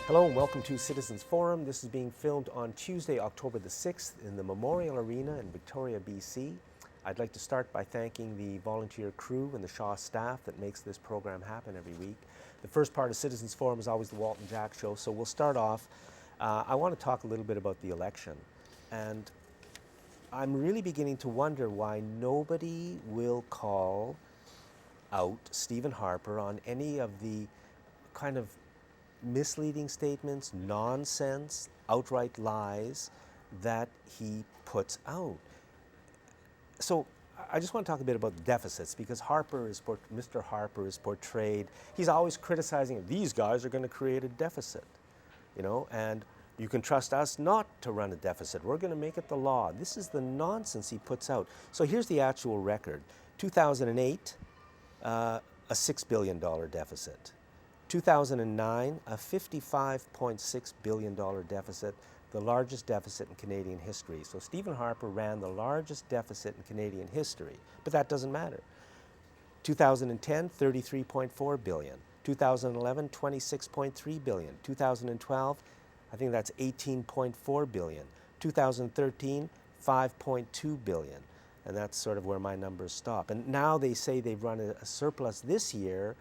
Hello and welcome to Citizens Forum. This is being filmed on Tuesday, October the 6th in the Memorial Arena in Victoria, BC. I'd like to start by thanking the volunteer crew and the Shaw staff that makes this program happen every week. The first part of Citizens Forum is always the Walt and Jack show, so we'll start off. I want to talk a little bit about the election. And I'm really beginning to wonder why nobody will call out Stephen Harper on any of the kind of misleading statements, nonsense, outright lies that he puts out. So I just want to talk a bit about deficits, because Mr. Harper is portrayed, he's always criticizing, these guys are going to create a deficit, and you can trust us not to run a deficit. We're going to make it the law. This is the nonsense he puts out. So here's the actual record. 2008, a $6 billion deficit. 2009, a $55.6 billion deficit, the largest deficit in Canadian history. So Stephen Harper ran the largest deficit in Canadian history, but that doesn't matter. 2010, $33.4 billion. 2011, $26.3 billion. 2012, I think that's $18.4 billion. 2013, $5.2 billion. And that's sort of where my numbers stop. And now they say they've run a surplus this year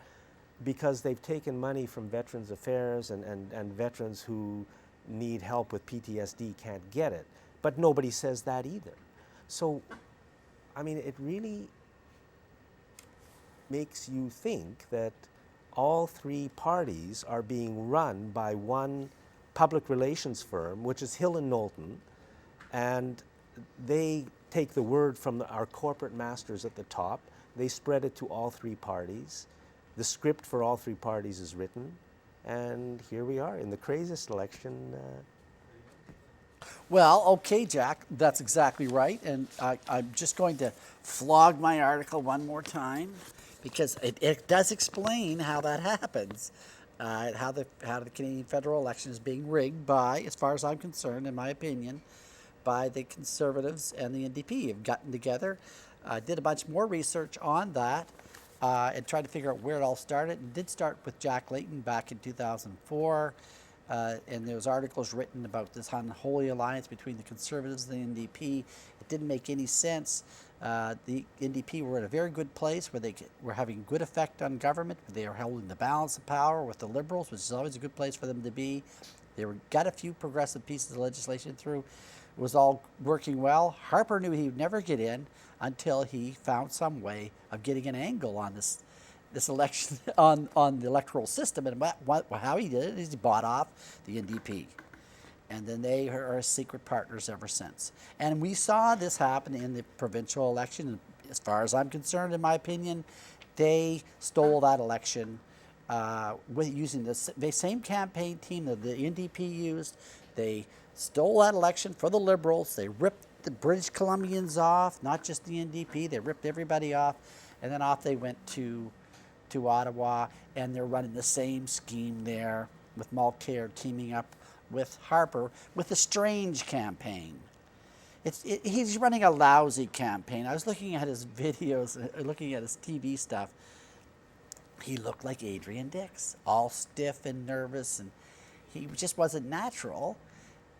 because they've taken money from Veterans Affairs and veterans who need help with PTSD can't get it. But nobody says that either. So, I mean, it really makes you think that all three parties are being run by one public relations firm, which is Hill and Knowlton, and they take the word from our corporate masters at the top, they spread it to all three parties. The script for all three parties is written, and here we are in the craziest election. Well, okay, Jack, that's exactly right. And I'm just going to flog my article one more time, because it does explain how that happens, how the Canadian federal election is being rigged by, as far as I'm concerned, in my opinion, by the Conservatives and the NDP have gotten together, did a bunch more research on that, and tried to figure out where it all started. It did start with Jack Layton back in 2004, and there was articles written about this unholy alliance between the Conservatives and the NDP. It didn't make any sense. The NDP were in a very good place where they were having good effect on government. They were holding the balance of power with the Liberals, which is always a good place for them to be. They got a few progressive pieces of legislation through. It was all working well. Harper knew he would never get in until he found some way of getting an angle on this election, on the electoral system. And how he did it is he bought off the NDP. And then they are secret partners ever since. And we saw this happen in the provincial election. As far as I'm concerned, in my opinion, they stole that election with using the same campaign team that the NDP used. They stole that election for the Liberals. They ripped the British Columbians off, not just the NDP. They ripped everybody off, and then off they went to Ottawa, and they're running the same scheme there with Mulcair teaming up with Harper with a strange campaign. He's running a lousy campaign. I was looking at his videos, looking at his TV stuff. He looked like Adrian Dix, all stiff and nervous, and he just wasn't natural.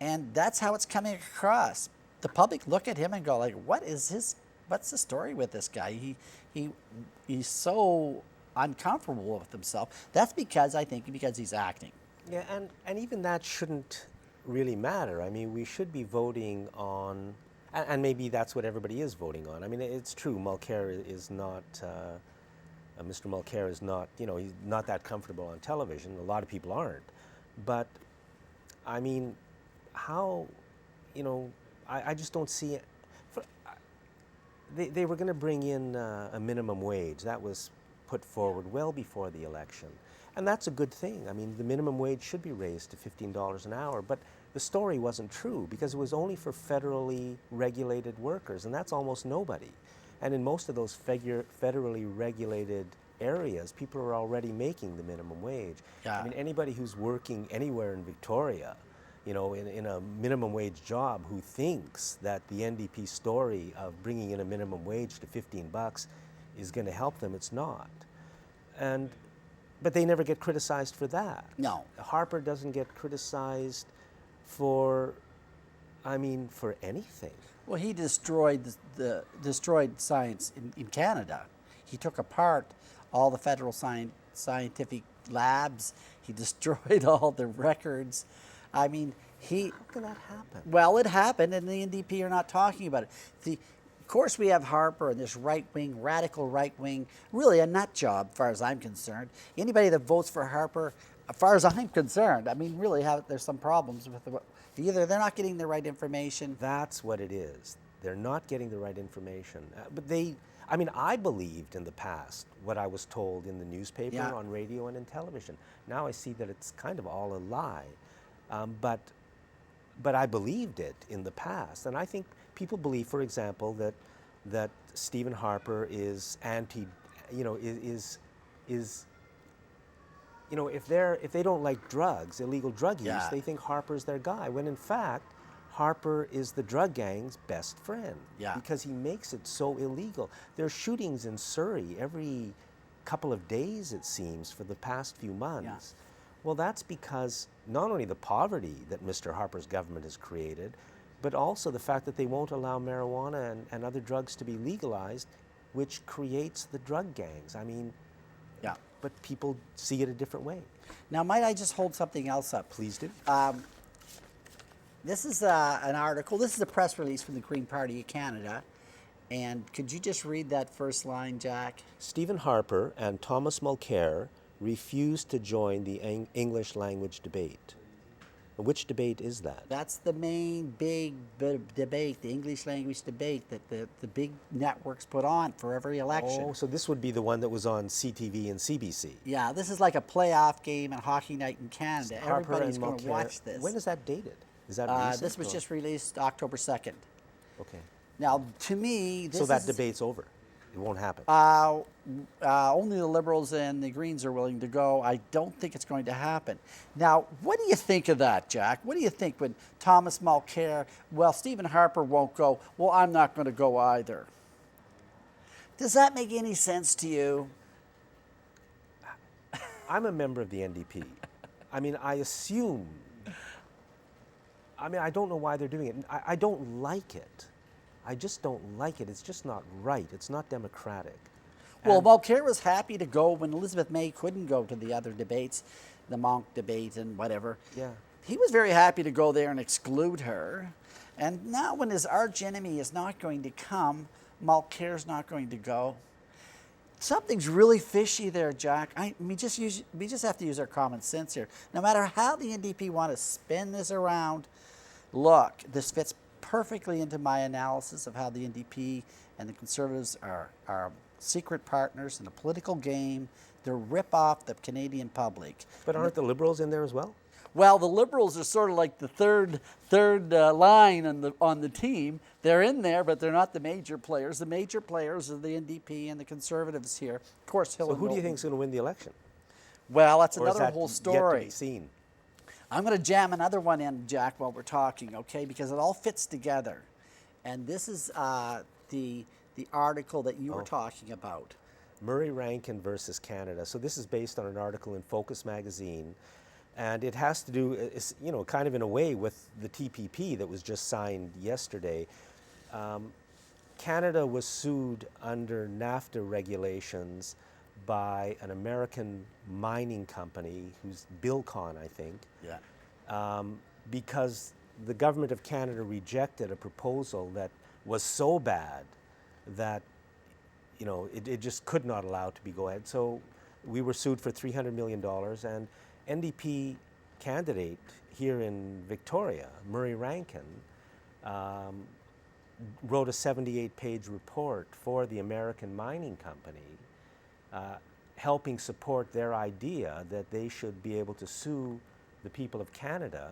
And that's how it's coming across. The public look at him and go like, what's the story with this guy? He's so uncomfortable with himself. That's because he's acting. Yeah, and even that shouldn't really matter. I mean, we should be voting on, and maybe that's what everybody is voting on. I mean, it's true, Mulcair is not, Mr. Mulcair is not, he's not that comfortable on television. A lot of people aren't. But, I mean, how, I just don't see it. They were going to bring in a minimum wage. That was put forward well before the election. And that's a good thing. I mean, the minimum wage should be raised to $15 an hour, but the story wasn't true because it was only for federally regulated workers, and that's almost nobody. And in most of those federally regulated areas, people are already making the minimum wage. Yeah. I mean, anybody who's working anywhere in Victoria, in a minimum wage job who thinks that the NDP story of bringing in a minimum wage to $15 is going to help them, it's not. And but they never get criticized for that. No. Harper doesn't get criticized for, for anything. Well, he destroyed destroyed science in Canada. He took apart all the federal scientific labs. He destroyed all the records. I mean, How can that happen? well, it happened, and the NDP are not talking about it. Of course, we have Harper and this right-wing, radical right-wing, really a nut job, as far as I'm concerned. Anybody that votes for Harper, as far as I'm concerned, really, there's some problems with either they're not getting the right information. That's what it is. They're not getting the right information. But I believed in the past what I was told in the newspaper, Yeah. on radio, and in television. Now I see that it's kind of all a lie. But I believed it in the past. And I think people believe, for example, that Stephen Harper is if they don't like drugs, illegal drug use, Yeah. they think Harper's their guy, when in fact, Harper is the drug gang's best friend. Yeah. Because he makes it so illegal. There are shootings in Surrey every couple of days, it seems, for the past few months. Well, that's because not only the poverty that Mr. Harper's government has created, but also the fact that they won't allow marijuana and other drugs to be legalized, which creates the drug gangs. Yeah. But people see it a different way. Now, might I just hold something else up? Please do. This is an article. This is a press release from the Green Party of Canada. And could you just read that first line, Jack? Stephen Harper and Thomas Mulcair refused to join the English language debate. Which debate is that? That's the main big debate, the English language debate that the big networks put on for every election. Oh, so this would be the one that was on CTV and CBC. Yeah, this is like a playoff game and hockey night in Canada. Harper Everybody's and going to Mulcair. watch this. When is that dated? Is that recent? This was or- just released October 2nd. Okay. Now, to me, this So that is, debate's over. It won't happen. only the Liberals and the Greens are willing to go. I don't think it's going to happen. Now, what do you think of that, Jack? What do you think when Thomas Mulcair, well, Stephen Harper won't go, well, I'm not going to go either? Does that make any sense to you? I'm a member of the NDP. I assume. I don't know why they're doing it. I don't like it. I just don't like it. It's just not right. It's not democratic. Well, And- Mulcair was happy to go when Elizabeth May couldn't go to the other debates, the Monk debate and whatever. Yeah. He was very happy to go there and exclude her. And now when his arch enemy is not going to come, Mulcair's not going to go. Something's really fishy there, Jack. We just have to use our common sense here. No matter how the NDP want to spin this around, look, this fits perfectly into my analysis of how the NDP and the Conservatives are secret partners in a political game. They're rip off the Canadian public. But aren't the Liberals in there as well? Well, the Liberals are sort of like the third line on the team. They're in there, but they're not the major players. The major players are the NDP and the Conservatives here. Of course, Hill So and who do you Knowlton. think is going to win the election? Well, that's Or is another that whole yet to story. be seen? I'm going to jam another one in, Jack, while we're talking, okay? Because it all fits together. And this is the article that you were talking about. Murray Rankin versus Canada. So this is based on an article in Focus magazine, and it has to do, kind of in a way with the TPP that was just signed yesterday. Canada was sued under NAFTA regulations by an American mining company, who's Bilcon, I think. Yeah. Because the government of Canada rejected a proposal that was so bad that it just could not allow it to go ahead. So we were sued for $300 million, and NDP candidate here in Victoria, Murray Rankin, wrote a 78-page report for the American mining company, helping support their idea that they should be able to sue the people of Canada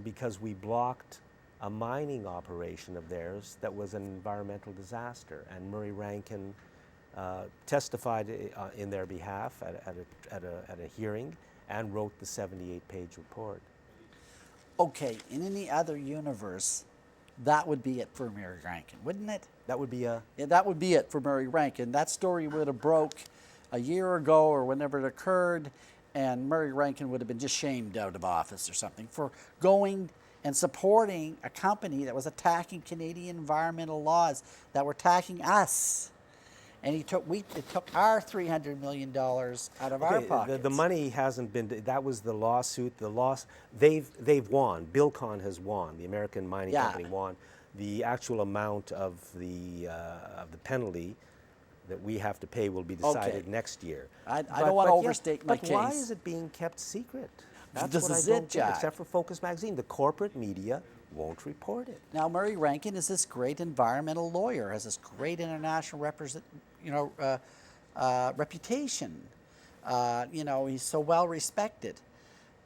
because we blocked a mining operation of theirs that was an environmental disaster. And Murray Rankin testified in their behalf at a hearing and wrote the 78-page report. Okay, in any other universe, that would be it for Murray Rankin, wouldn't it? That would be a... Yeah, that would be it for Murray Rankin. That story would have broke a year ago or whenever it occurred, and Murray Rankin would have been just shamed out of office or something for going and supporting a company that was attacking Canadian environmental laws, that were attacking us. And it took our $300 million out of our pockets. The money hasn't been. That was the lawsuit. They've won. Bilcon has won. The American mining company won. The actual amount of the penalty that we have to pay will be decided next year. I don't want to overstate my case. But why is it being kept secret? That's This what is I don't it, get. Jack. Except for Focus Magazine, the corporate media won't report it. Now, Murray Rankin is this great environmental lawyer, has this great international reputation. He's so well respected.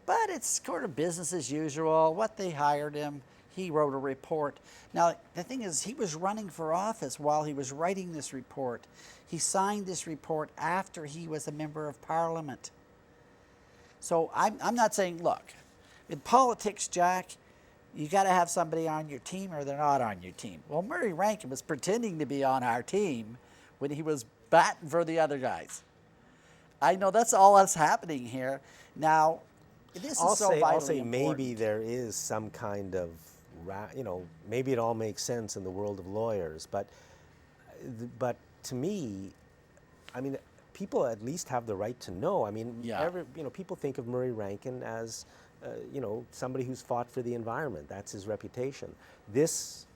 But it's sort of business as usual. What they hired him, he wrote a report. Now, the thing is, he was running for office while he was writing this report. He signed this report after he was a member of Parliament. So I'm not saying, look, in politics, Jack, you got to have somebody on your team or they're not on your team. Well, Murray Rankin was pretending to be on our team when he was batting for the other guys. I know that's all that's happening here. Now, this is so vitally I'll say important. maybe there is some kind of, maybe it all makes sense in the world of lawyers, but to me, I mean, people at least have the right to know. I mean, people think of Murray Rankin as, somebody who's fought for the environment. That's his reputation. This,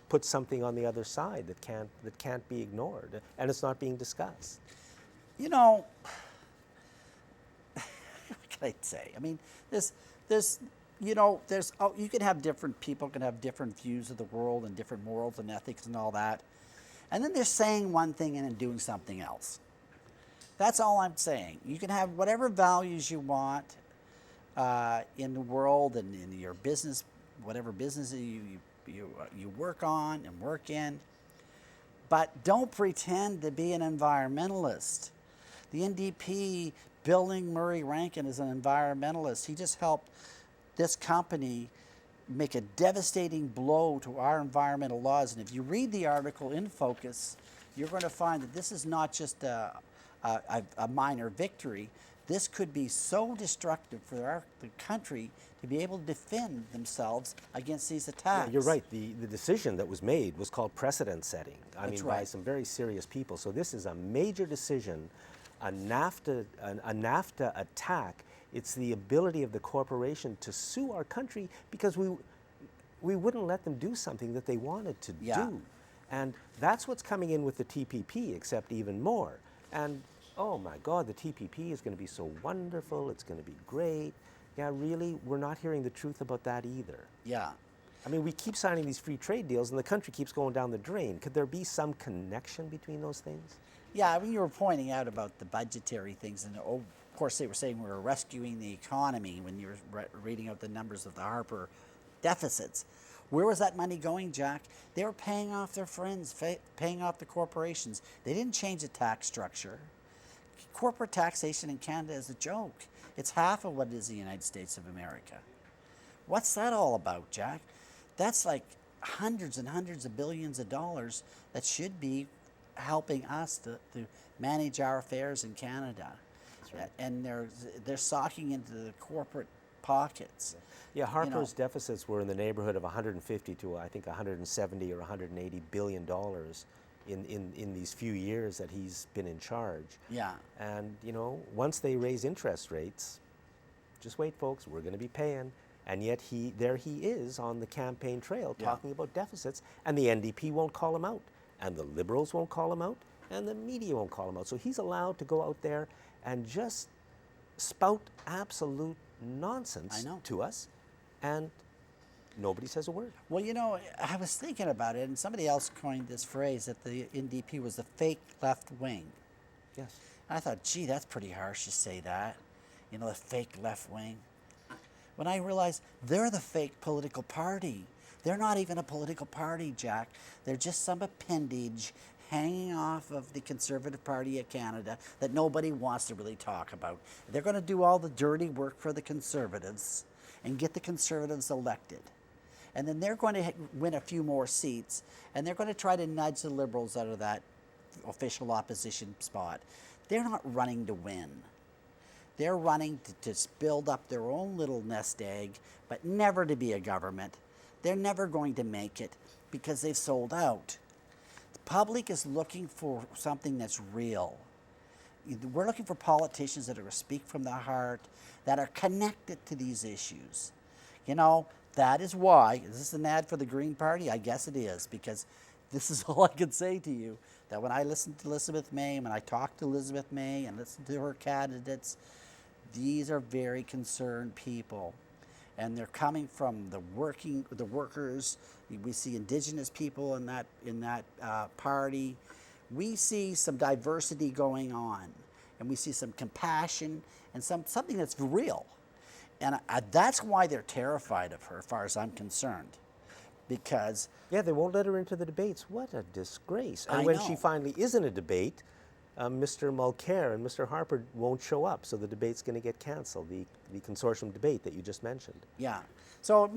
puts something on the other side that can't be ignored, and it's not being discussed. What can I say? I mean, you can have different people can have different views of the world and different morals and ethics and all that. And then they're saying one thing and then doing something else. That's all I'm saying. You can have whatever values you want in the world and in your business, whatever business you work on and work in, but don't pretend to be an environmentalist. The NDP billing Murray Rankin as an environmentalist. He just helped this company make a devastating blow to our environmental laws. And if you read the article in Focus, you're going to find that this is not just a minor victory. This could be so destructive for the country to be able to defend themselves against these attacks. Yeah, you're right. The decision that was made was called precedent setting. By some very serious people. So this is a major decision, a NAFTA attack. It's the ability of the corporation to sue our country because we wouldn't let them do something that they wanted to do. And that's what's coming in with the TPP, except even more. And oh my God, the TPP is going to be so wonderful. It's going to be great. Yeah, really, we're not hearing the truth about that either. Yeah. I mean, we keep signing these free trade deals and the country keeps going down the drain. Could there be some connection between those things? Yeah, I mean, you were pointing out about the budgetary things, and of course they were saying we were rescuing the economy when you were reading out the numbers of the Harper deficits. Where was that money going, Jack? They were paying off their friends, paying off the corporations. They didn't change the tax structure. Corporate taxation in Canada is a joke. It's half of what it is in the United States of America. What's that all about, Jack? That's like hundreds and hundreds of billions of dollars that should be helping us to manage our affairs in Canada. Right. And they're socking into the corporate pockets. Yeah, Harper's deficits were in the neighborhood of 150 to I think 170 or 180 billion dollars in these few years that he's been in charge. Yeah. And once they raise interest rates, just wait, folks, we're going to be paying. And yet there he is on the campaign trail talking about deficits, and the NDP won't call him out, and the Liberals won't call him out, and the media won't call him out. So he's allowed to go out there and just spout absolute nonsense to us, and nobody says a word. Well, I was thinking about it, and somebody else coined this phrase that the NDP was the fake left wing. Yes. And I thought, gee, that's pretty harsh to say that, the fake left wing. When I realized they're the fake political party. They're not even a political party, Jack. They're just some appendage hanging off of the Conservative Party of Canada that nobody wants to really talk about. They're going to do all the dirty work for the Conservatives and get the Conservatives elected. And then they're going to win a few more seats, and they're going to try to nudge the Liberals out of that official opposition spot. They're not running to win. They're running to just build up their own little nest egg, but never to be a government. They're never going to make it because they've sold out. The public is looking for something that's real. We're looking for politicians that are going to speak from the heart, that are connected to these issues. You know, that is why, is this an ad for the Green Party? I guess it is, because this is all I can say to you, that when I listen to Elizabeth May, when I talk to Elizabeth May and listen to her candidates, these are very concerned people. And they're coming from the workers. We see Indigenous people in that party. We see some diversity going on, and we see some compassion and something that's real. And that's why they're terrified of her, as far as I'm concerned, because Yeah, they won't let her into the debates. What a disgrace. And I when know. she finally is in a debate, Mr. Mulcair and Mr. Harper won't show up, so the debate's going to get canceled, the consortium debate that you just mentioned. yeah. So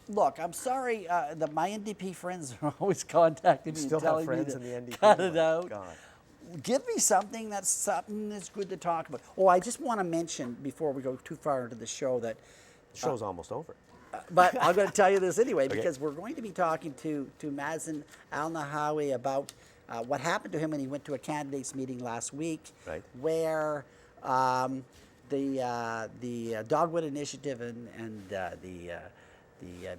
look, I'm sorry that my NDP friends are always contacting me Still and have telling me friends to in the NDP? cut Oh it my out. God. Give me something that's good to talk about. Oh, I just want to mention before we go too far into the show that, The show's almost over. but I'm going to tell you this anyway, Okay. because we're going to be talking to Mazin Al Nahawi about what happened to him when he went to a candidates meeting last week, Right. where the Dogwood Initiative and the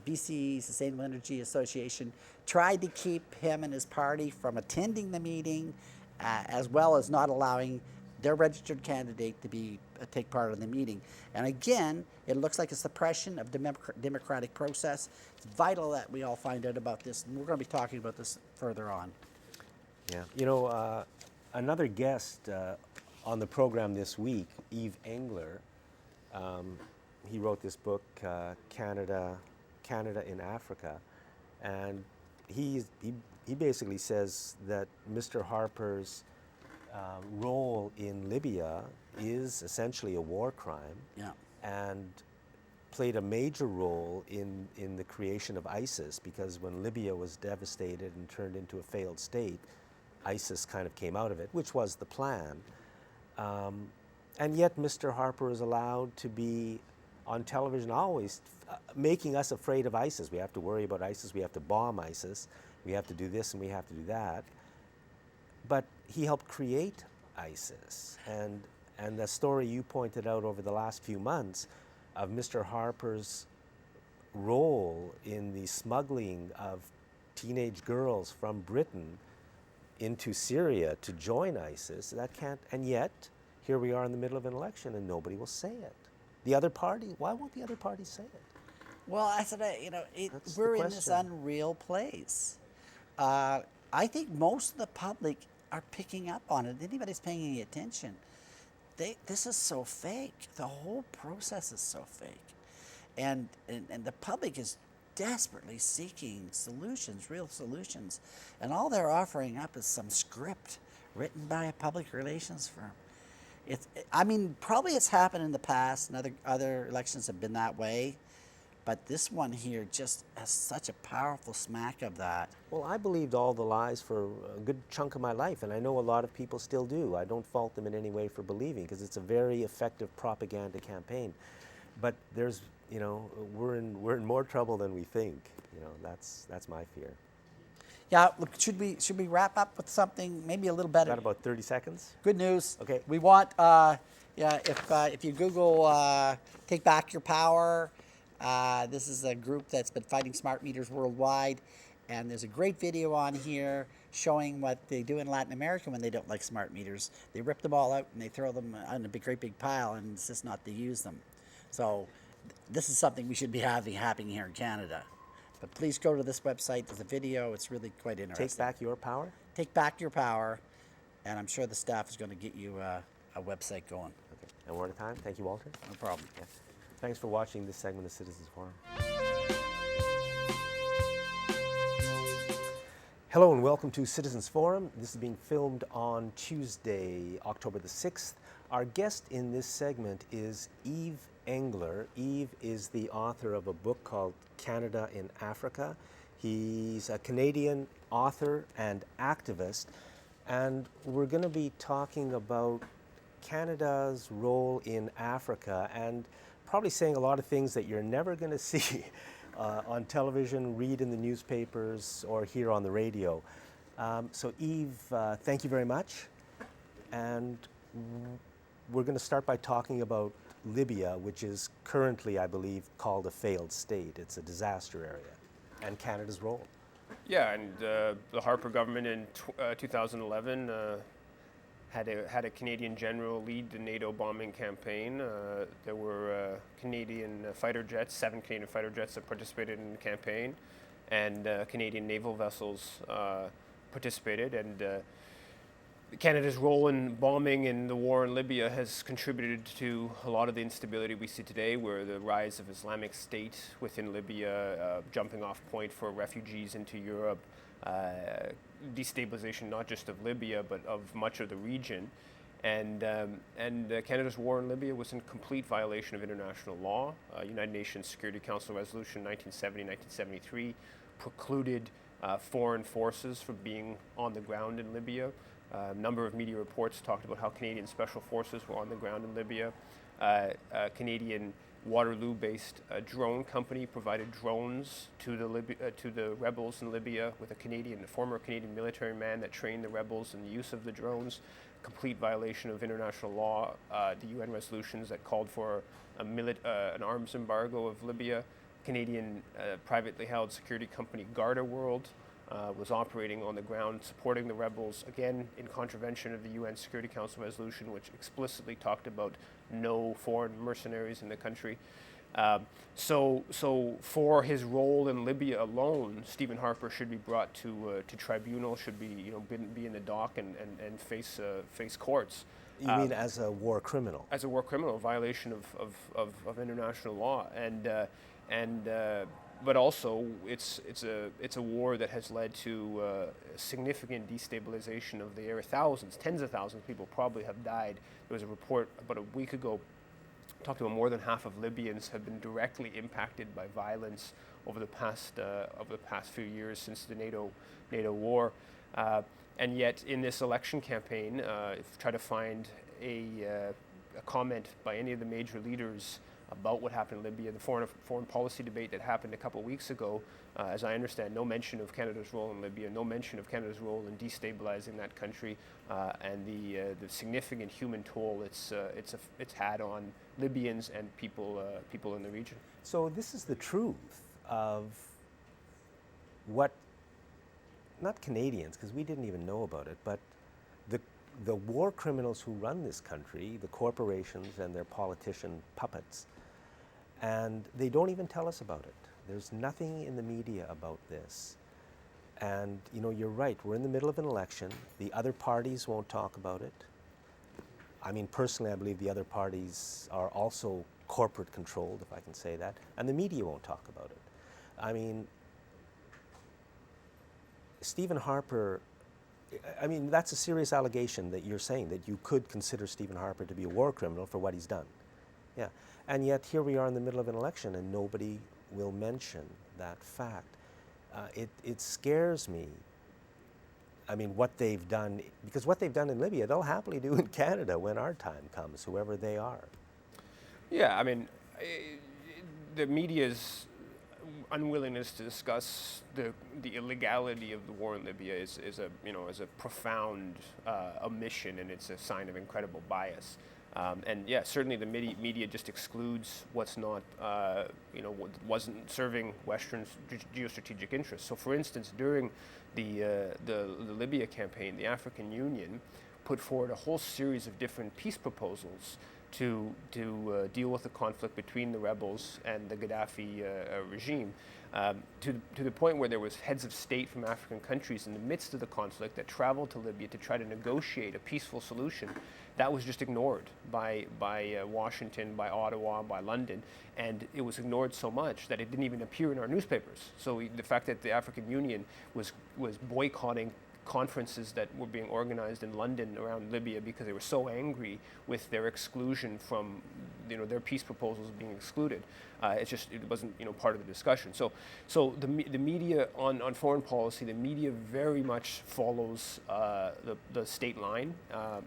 BC Sustainable Energy Association tried to keep him and his party from attending the meeting, as well as not allowing their registered candidate to take part in the meeting. And again, it looks like a suppression of democratic process. It's vital that we all find out about this, and we're going to be talking about this further on. Yeah. You know, another guest on the program this week, Yves Engler, he wrote this book, Canada in Africa, and he basically says that Mr. Harper's role in Libya is essentially a war crime, Yeah. and played a major role in the creation of ISIS, because when Libya was devastated and turned into a failed state, ISIS kind of came out of it, which was the plan. And yet Mr. Harper is allowed to be on television always making us afraid of ISIS. We have to worry about ISIS, we have to bomb ISIS, we have to do this and we have to do that. But he helped create ISIS. And the story you pointed out over the last few months of Mr. Harper's role in the smuggling of teenage girls from Britain into Syria to join ISIS, that can't, and yet here we are in the middle of an election and nobody will say it. The other party, why won't the other party say it? Well, I said, That's the we're in this question. unreal place. I think most of the public are picking up on it. Anybody's paying any attention. This is so fake. The whole process is so fake. And the public is desperately seeking solutions, real solutions. And all they're offering up is some script written by a public relations firm. Probably it's happened in the past, and other elections have been that way. But this one here just has such a powerful smack of that. Well, I believed all the lies for a good chunk of my life, and I know a lot of people still do. I don't fault them in any way for believing, because it's a very effective propaganda campaign. But there's, we're in more trouble than we think. That's my fear. Yeah, look, should we wrap up with something maybe a little better? Got about 30 seconds? Good news. Okay. We want, if you Google Take Back Your Power, this is a group that's been fighting smart meters worldwide, and there's a great video on here showing what they do in Latin America when they don't like smart meters. They rip them all out and they throw them in a great big pile and insist not to use them. So this is something we should be having happening here in Canada. But please go to this website. There's a video. It's really quite interesting. Take Back Your Power? Take Back Your Power, and I'm sure the staff is going to get you a website going. Okay. And we're out of time. Thank you, Walter. No problem. Yeah. Thanks for watching this segment of Citizens Forum. Hello and welcome to Citizens Forum. This is being filmed on Tuesday, October the 6th. Our guest in this segment is Yves Engler. Yves is the author of a book called Canada in Africa. He's a Canadian author and activist, and we're going to be talking about Canada's role in Africa and probably saying a lot of things that you're never going to see on television, read in the newspapers, or hear on the radio. So Yves, thank you very much. And we're going to start by talking about Libya, which is currently, I believe, called a failed state. It's a disaster area, and Canada's role. Yeah, and the Harper government in 2011 had a Canadian general lead the NATO bombing campaign. There were Canadian fighter jets, 7 Canadian fighter jets that participated in the campaign, and Canadian naval vessels participated. And Canada's role in bombing in the war in Libya has contributed to a lot of the instability we see today, where the rise of Islamic State within Libya, jumping off point for refugees into Europe, destabilization not just of Libya but of much of the region, and Canada's war in Libya was in complete violation of international law. United Nations Security Council Resolution 1970-1973 precluded foreign forces from being on the ground in Libya. A number of media reports talked about how Canadian special forces were on the ground in Libya. A Canadian Waterloo-based drone company provided drones to the rebels in Libya, with a former Canadian military man that trained the rebels in the use of the drones. Complete violation of international law. The UN resolutions that called for an arms embargo of Libya. Canadian privately held security company Garda World was operating on the ground, supporting the rebels, again in contravention of the UN Security Council resolution, which explicitly talked about no foreign mercenaries in the country. So for his role in Libya alone, Stephen Harper should be brought to tribunal, should be be in the dock and face courts. You mean as a war criminal? As a war criminal, violation of international law, but also it's a war that has led to significant destabilization of the area. Thousands, tens of thousands of people probably have died. There was a report about a week ago talked about more than half of Libyans have been directly impacted by violence over the past few years since the NATO war, and yet in this election campaign, try to find a comment by any of the major leaders about what happened in Libya, the foreign policy debate that happened a couple of weeks ago. As I understand, no mention of Canada's role in Libya, no mention of Canada's role in destabilizing that country, and the significant human toll it's had on Libyans and people in the region. So this is the truth of what, not Canadians, because we didn't even know about it, but the war criminals who run this country, the corporations and their politician puppets, and they don't even tell us about it. There's nothing in the media about this. And you're right, we're in the middle of an election. The other parties won't talk about it. I mean, personally, I believe the other parties are also corporate controlled, if I can say that, and the media won't talk about it. I mean, Stephen Harper, I mean, that's a serious allegation that you're saying, that you could consider Stephen Harper to be a war criminal for what he's done. Yeah, and yet here we are in the middle of an election and nobody will mention that fact. It scares me. I mean, what they've done, because what they've done in Libya, they'll happily do in Canada when our time comes, whoever they are. Yeah, I mean, the media's unwillingness to discuss the illegality of the war in Libya is a profound omission, and it's a sign of incredible bias. And yeah, certainly the media just excludes what's not, what wasn't serving Western geostrategic interests. So, for instance, during the Libya campaign, the African Union put forward a whole series of different peace proposals to deal with the conflict between the rebels and the Gaddafi regime, to the point where there was heads of state from African countries in the midst of the conflict that traveled to Libya to try to negotiate a peaceful solution. That was just ignored by Washington, by Ottawa, by London, and it was ignored so much that it didn't even appear in our newspapers. So the fact that the African Union was boycotting conferences that were being organized in London around Libya because they were so angry with their exclusion from, their peace proposals being excluded. It wasn't, part of the discussion. So the media on foreign policy, the media very much follows the state line,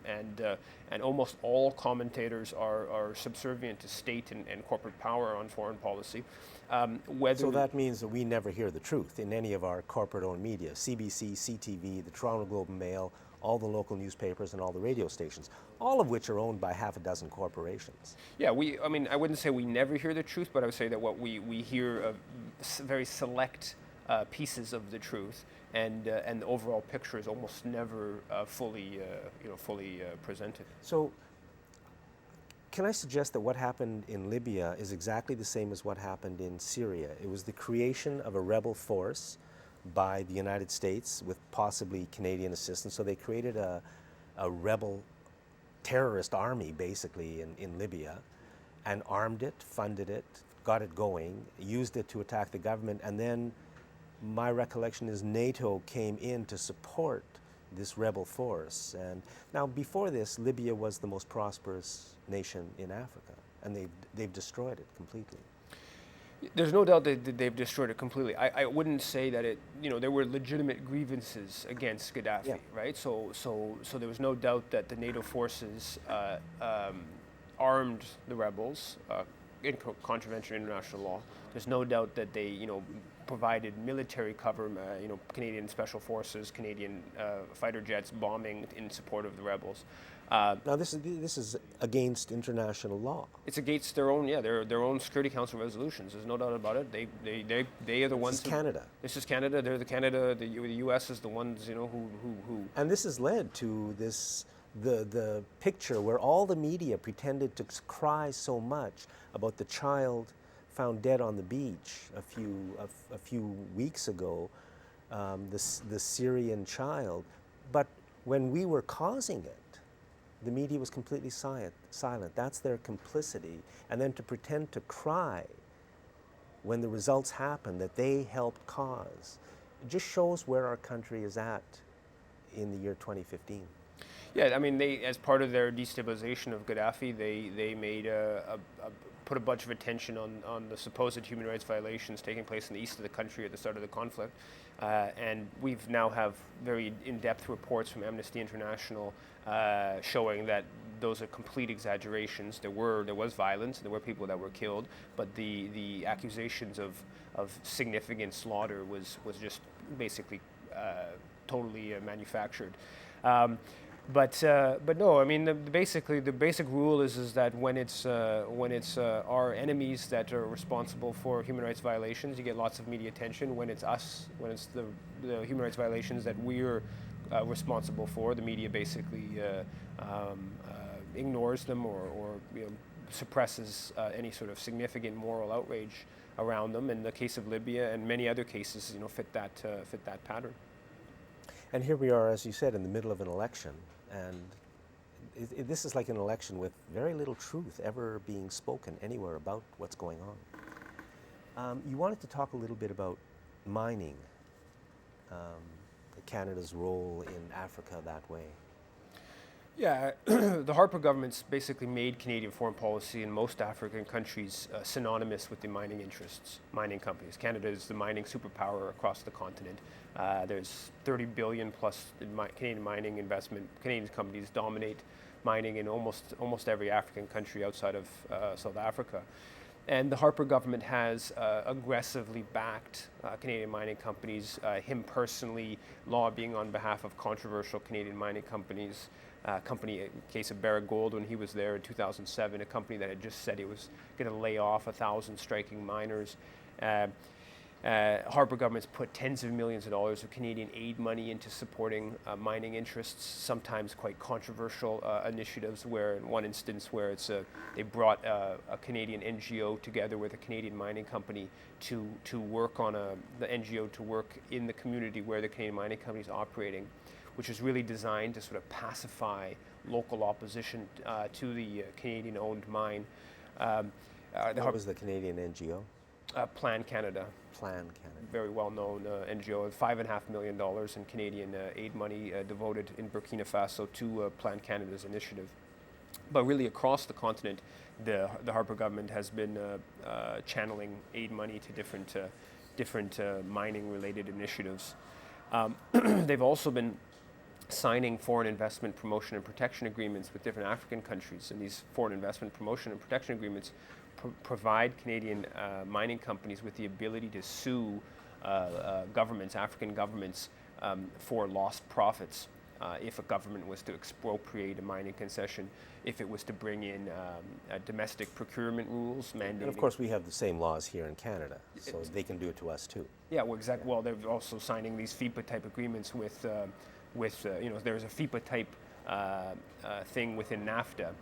and almost all commentators are subservient to state and corporate power on foreign policy. So that means that we never hear the truth in any of our corporate-owned media, CBC, CTV, the Toronto Globe and Mail, all the local newspapers and all the radio stations, all of which are owned by half a dozen corporations. Yeah, I wouldn't say we never hear the truth, but I would say that what we hear very select pieces of the truth, and the overall picture is almost never fully presented. So can I suggest that what happened in Libya is exactly the same as what happened in Syria? It was the creation of a rebel force by the United States with possibly Canadian assistance. So they created a rebel terrorist army, basically, in Libya, and armed it, funded it, got it going, used it to attack the government, and then my recollection is NATO came in to support this rebel force. And now, before this, Libya was the most prosperous nation in Africa, and they've destroyed it completely. There's no doubt that they've destroyed it completely. I wouldn't say that there were legitimate grievances against Gaddafi, right? So there was no doubt that the NATO forces armed the rebels in contravention of international law. There's no doubt that they, provided military cover, Canadian Special Forces, Canadian fighter jets bombing in support of the rebels. Now this is against international law. It's against their own Security Council resolutions. There's no doubt about it. They are the ones. This is Canada. This is Canada. They're the Canada. The U.S. is the ones who. And this has led to the picture where all the media pretended to cry so much about the child found dead on the beach a few weeks ago, the Syrian child, but when we were causing it, the media was completely silent. That's their complicity. And then to pretend to cry when the results happen that they helped cause, it just shows where our country is at in the year 2015. Yeah, they, as part of their destabilization of Gaddafi, they made put a bunch of attention on the supposed human rights violations taking place in the east of the country at the start of the conflict. And we've now have very in-depth reports from Amnesty International showing that those are complete exaggerations. There was violence, there were people that were killed, but the accusations of significant slaughter was just basically totally manufactured. But no, the basic rule is that when it's our enemies that are responsible for human rights violations, you get lots of media attention. When it's us, when it's the human rights violations that we're responsible for, the media basically ignores them or suppresses any sort of significant moral outrage around them. In the case of Libya and many other cases, fit that pattern. And here we are, as you said, in the middle of an election. And this is like an election with very little truth ever being spoken anywhere about what's going on. You wanted to talk a little bit about mining, Canada's role in Africa that way. Yeah, the Harper government's basically made Canadian foreign policy in most African countries synonymous with the mining interests, mining companies. Canada is the mining superpower across the continent. There's 30 billion plus in Canadian mining investment. Canadian companies dominate mining in almost every African country outside of South Africa. And the Harper government has aggressively backed Canadian mining companies, him personally lobbying on behalf of controversial Canadian mining companies. In case of Barrick Gold, when he was there in 2007, a company that had just said it was going to lay off 1,000 striking miners. Harper government's put tens of millions of dollars of Canadian aid money into supporting mining interests, sometimes quite controversial initiatives, where in one instance where they brought a Canadian NGO together with a Canadian mining company to work on the NGO to work in the community where the Canadian mining company is operating, which is really designed to sort of pacify local opposition to the Canadian-owned mine. What was the Canadian NGO? Plan Canada. Plan Canada. Very well-known NGO, $5.5 million in Canadian aid money devoted in Burkina Faso to Plan Canada's initiative. But really across the continent, the Harper government has been channeling aid money to different mining-related initiatives. They've also been signing foreign investment promotion and protection agreements with different African countries, and these foreign investment promotion and protection agreements provide Canadian mining companies with the ability to sue governments, African governments, for lost profits. If a government was to expropriate a mining concession, if it was to bring in domestic procurement rules mandating... And of course we have the same laws here in Canada, so they can do it to us too. Yeah, well, exactly. Yeah. Well, they're also signing these FIPA-type agreements with there's a FIPA-type thing within NAFTA.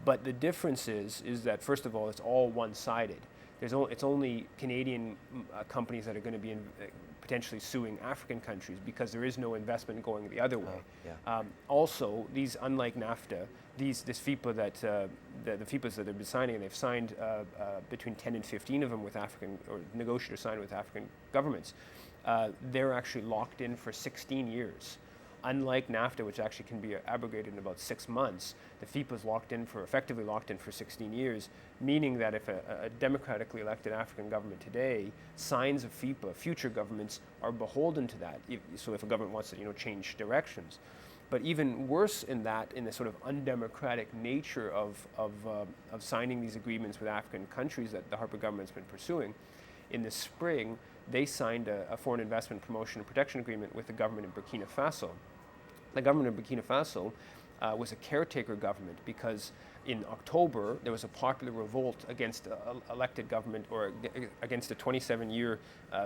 But the difference is that, first of all, it's all one-sided. It's only Canadian companies that are going to be potentially suing African countries because there is no investment going the other way. Yeah. Also, these, unlike NAFTA, this FIPA the FIPAs that they've been signing, they've signed between 10 and 15 of them with African, or negotiators signed with African governments. They're actually locked in for 16 years. Unlike NAFTA, which actually can be abrogated in about 6 months, the FIPA is effectively locked in for 16 years, meaning that if a democratically elected African government today signs a FIPA, future governments are beholden to that. So if a government wants to, change directions. But even worse in the sort of undemocratic nature of signing these agreements with African countries that the Harper government's been pursuing, in the spring, they signed a foreign investment promotion and protection agreement with the government in Burkina Faso. The government of Burkina Faso was a caretaker government because in October there was a popular revolt against elected government, or against the 27-year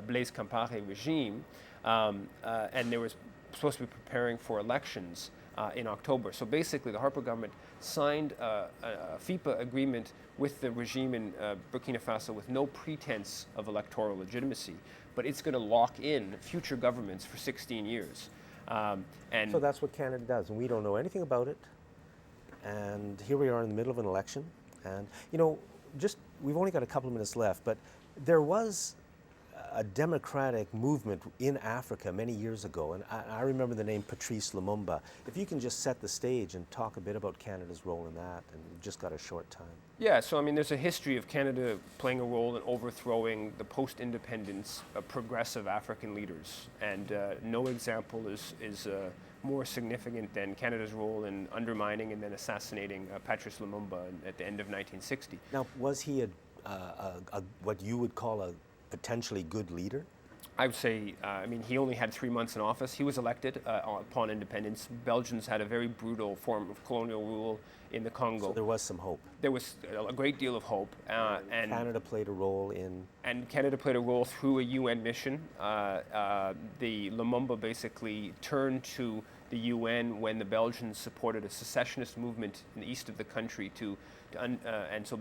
Blaise Compaoré regime, and they were supposed to be preparing for elections in October. So basically the Harper government signed a FIPA agreement with the regime in Burkina Faso with no pretense of electoral legitimacy, but it's going to lock in future governments for 16 years. And so that's what Canada does, and we don't know anything about it. And here we are in the middle of an election, and we've only got a couple of minutes left, but there was a democratic movement in Africa many years ago, and I remember the name Patrice Lumumba. If you can just set the stage and talk a bit about Canada's role in that, and we've just got a short time. Yeah, so there's a history of Canada playing a role in overthrowing the post-independence progressive African leaders, and no example is more significant than Canada's role in undermining and then assassinating Patrice Lumumba at the end of 1960. Now, was he what you would call a potentially good leader? I would say, he only had 3 months in office. He was elected upon independence. Belgians had a very brutal form of colonial rule in the Congo. So there was some hope. There was a great deal of hope. And Canada played a role in... And Canada played a role through a UN mission. The Lumumba basically turned to the UN when the Belgians supported a secessionist movement in the east of the country and so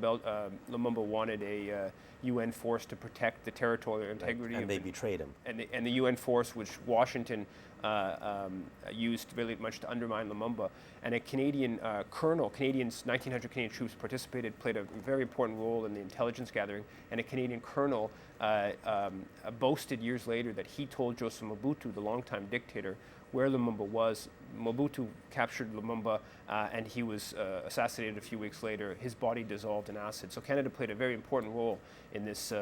Lumumba wanted a UN force to protect the territorial integrity. And they betrayed him. And the UN force, which Washington used really much to undermine Lumumba, and a Canadian colonel, 1,900 Canadian troops participated, played a very important role in the intelligence gathering, and a Canadian colonel boasted years later that he told Joseph Mobutu, the longtime dictator, where Lumumba was. Mobutu captured Lumumba and he was assassinated a few weeks later. His body dissolved in acid. So Canada played a very important role in this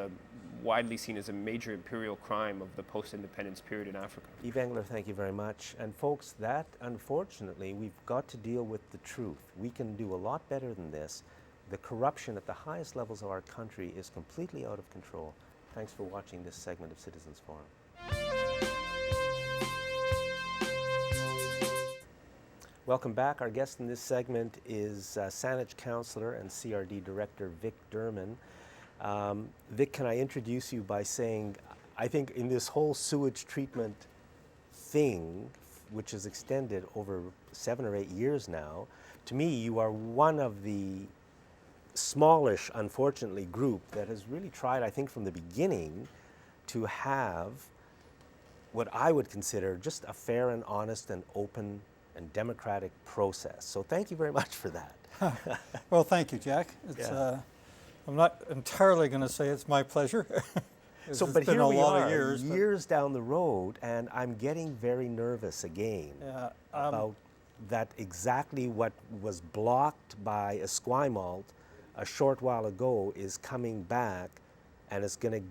widely seen as a major imperial crime of the post-independence period in Africa. Yves Engler, thank you very much. And folks, that unfortunately, we've got to deal with the truth. We can do a lot better than this. The corruption at the highest levels of our country is completely out of control. Thanks for watching this segment of Citizens Forum. Welcome back. Our guest in this segment is Saanich Councillor and CRD Director Vic Derman. Vic, can I introduce you by saying, I think in this whole sewage treatment thing, which is extended over 7 or 8 years now, to me you are one of the smallish, unfortunately, group that has really tried, I think from the beginning, to have what I would consider just a fair and honest and open and democratic process. So thank you very much for that. Well, thank you, Jack. I'm not entirely going to say it's my pleasure. So, It's but been here a we lot are, of years. but- years down the road, and I'm getting very nervous again Yeah, about that exactly what was blocked by Esquimalt a short while ago is coming back, and it's going to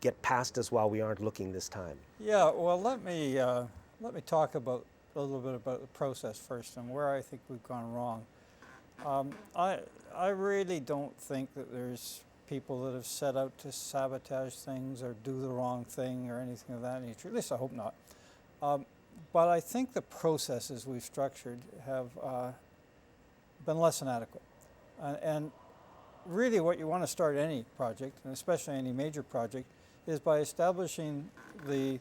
get past us while we aren't looking this time. Yeah, well, let me talk about a little bit about the process first and where I think we've gone wrong. I really don't think that there's people that have set out to sabotage things or do the wrong thing or anything of that nature. At least I hope not. But I think the processes we've structured have been less than adequate. And really what you want to start any project, and especially any major project, is by establishing the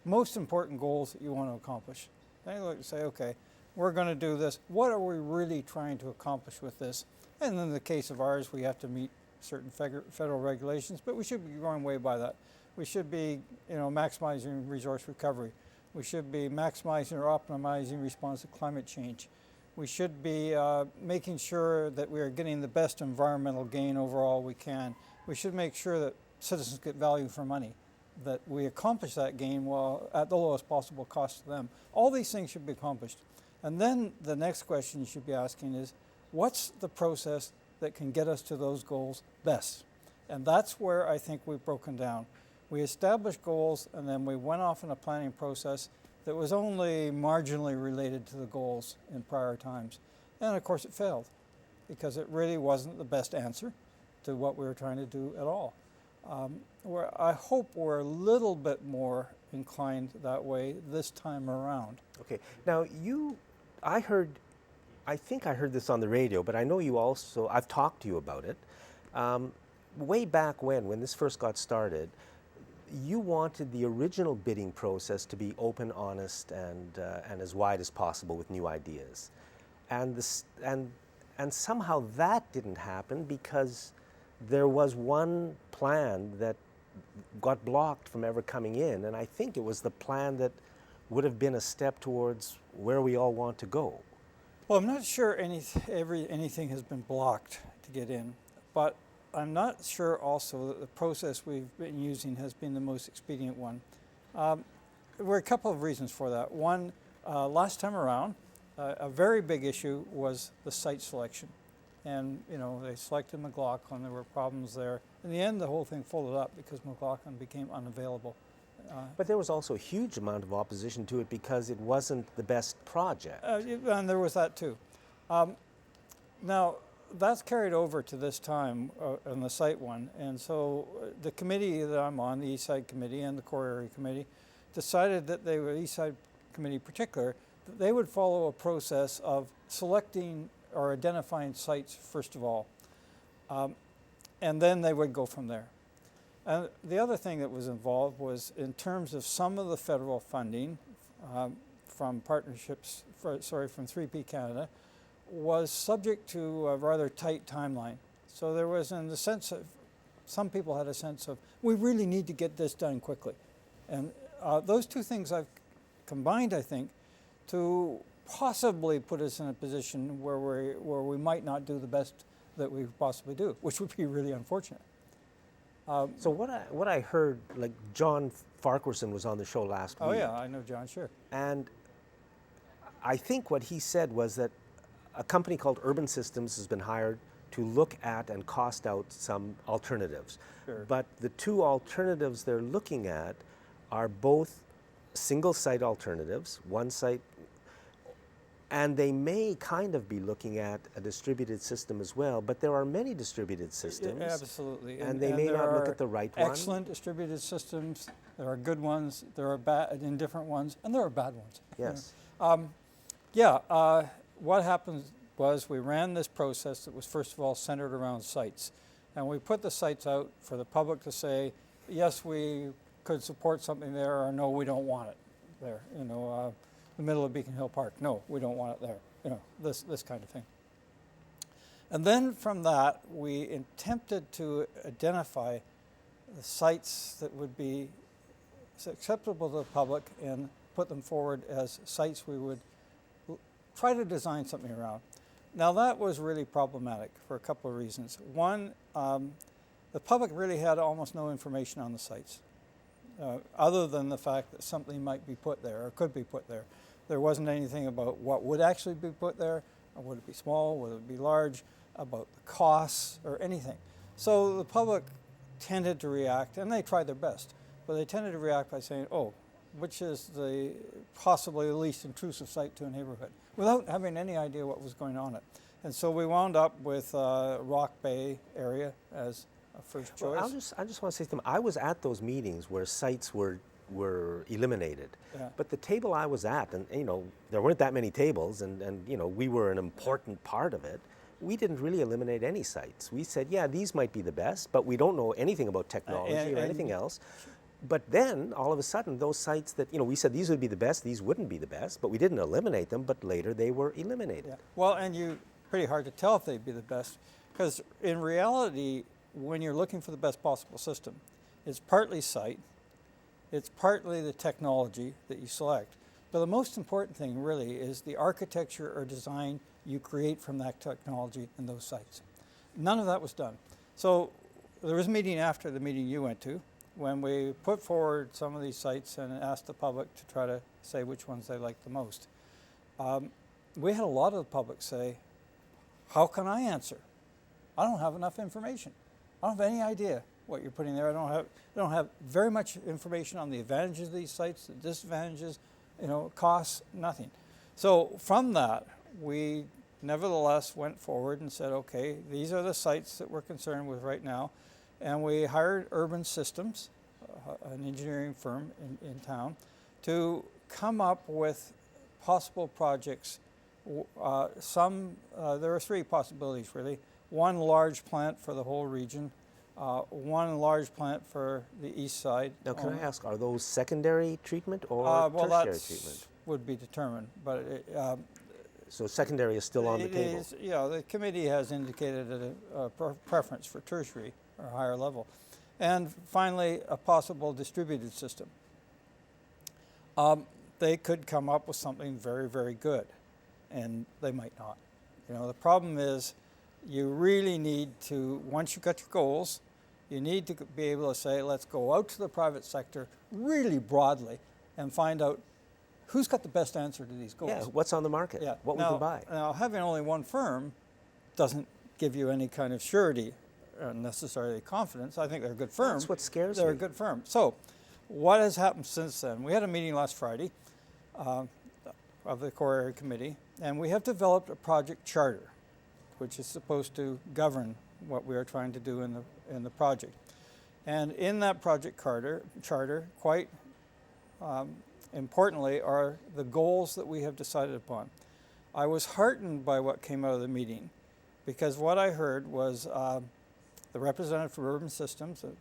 most important goals that you want to accomplish. Then you look and say, okay, we're going to do this. What are we really trying to accomplish with this? And in the case of ours, we have to meet certain federal regulations, but we should be going way by that. We should be, maximizing resource recovery. We should be maximizing or optimizing response to climate change. We should be making sure that we are getting the best environmental gain overall we can. We should make sure that citizens get value for money, that we accomplish that gain while at the lowest possible cost to them. All these things should be accomplished. And then the next question you should be asking is, what's the process that can get us to those goals best? And that's where I think we've broken down. We established goals, and then we went off in a planning process that was only marginally related to the goals in prior times. And of course it failed, because it really wasn't the best answer to what we were trying to do at all. I hope we're a little bit more inclined that way this time around. Okay. Now, I think I heard this on the radio, but I know you also, I've talked to you about it. Way back when this first got started, you wanted the original bidding process to be open, honest, and as wide as possible with new ideas. And somehow that didn't happen because there was one plan that got blocked from ever coming in, and I think it was the plan that would have been a step towards where we all want to go. Well, I'm not sure anything has been blocked to get in, but I'm not sure also that the process we've been using has been the most expedient one. There were a couple of reasons for that. One, last time around, a very big issue was the site selection. And, they selected McLaughlin, there were problems there. In the end, the whole thing folded up because McLaughlin became unavailable. But there was also a huge amount of opposition to it because it wasn't the best project. And there was that too. Now, that's carried over to this time on the site one. And so the committee that I'm on, the East Side Committee and the Core Area Committee, decided that they were, East Side Committee in particular, that they would follow a process of selecting or identifying sites first of all. And then they would go from there. And the other thing that was involved was in terms of some of the federal funding from partnerships, from 3P Canada, was subject to a rather tight timeline. So there was in the sense of, some people had a sense of, we really need to get this done quickly. And those two things I've combined, I think, to possibly put us in a position where we might not do the best that we possibly do, which would be really unfortunate. So what I heard, like John Farquharson was on the show last week. Oh yeah, I know John, sure. And I think what he said was that a company called Urban Systems has been hired to look at and cost out some alternatives. Sure. But the two alternatives they're looking at are both single site alternatives, one site, and they may kind of be looking at a distributed system as well, but there are many distributed systems. Yeah, absolutely. And they may not look at the right one. Excellent distributed systems. There are good ones, there are bad, indifferent ones, and there are bad ones. Yes. What happened was we ran this process that was first of all centered around sites. And we put the sites out for the public to say, yes, we could support something there, or no, we don't want it there. The middle of Beacon Hill Park, no, we don't want it there. This kind of thing. And then from that, we attempted to identify the sites that would be acceptable to the public and put them forward as sites we would try to design something around. Now that was really problematic for a couple of reasons. One, the public really had almost no information on the sites, other than the fact that something might be put there or could be put there. There wasn't anything about what would actually be put there, or would it be small, would it be large, about the costs or anything. So the public tended to react, and they tried their best, but they tended to react by saying, oh, which is the possibly the least intrusive site to a neighborhood, without having any idea what was going on it. And so we wound up with Rock Bay area as a first choice. Well, I just want to say to them, I was at those meetings where sites were eliminated. Yeah. But the table I was at, and there weren't that many tables, and we were an important part of it. We didn't really eliminate any sites. We said, yeah, these might be the best, but we don't know anything about technology or anything else. But then, all of a sudden, those sites that, we said these would be the best, these wouldn't be the best, but we didn't eliminate them, but later they were eliminated. Yeah. Well, and pretty hard to tell if they'd be the best, because in reality, when you're looking for the best possible system, it's partly site, it's partly the technology that you select. But the most important thing really is the architecture or design you create from that technology in those sites. None of that was done. So there was a meeting after the meeting you went to, when we put forward some of these sites and asked the public to try to say which ones they liked the most. We had a lot of the public say, how can I answer? I don't have enough information. I don't have any idea what you're putting there. I don't have very much information on the advantages of these sites, the disadvantages, costs, nothing. So from that, we nevertheless went forward and said, okay, these are the sites that we're concerned with right now. And we hired Urban Systems, an engineering firm in town, to come up with possible projects. There are three possibilities, really. One large plant for the whole region, one large plant for the east side. Now, can I ask, are those secondary treatment or tertiary treatment? Would be determined, but so secondary is still on the table? The committee has indicated a preference for tertiary or higher level. And finally, a possible distributed system. They could come up with something very, very good, and they might not. The problem is you really need to, once you've got your goals, you need to be able to say, let's go out to the private sector really broadly and find out who's got the best answer to these goals. Yeah, what's on the market? Yeah. What we can buy? Now, having only one firm doesn't give you any kind of surety, necessarily confidence. I think they're a good firm. That's what scares They're me. a good firm. So, what has happened since then? We had a meeting last Friday of the Core Area Committee, and we have developed a project charter, which is supposed to govern what we are trying to do in the project. And in that project charter, quite importantly, are the goals that we have decided upon. I was heartened by what came out of the meeting, because what I heard was the representative for Urban Systems, a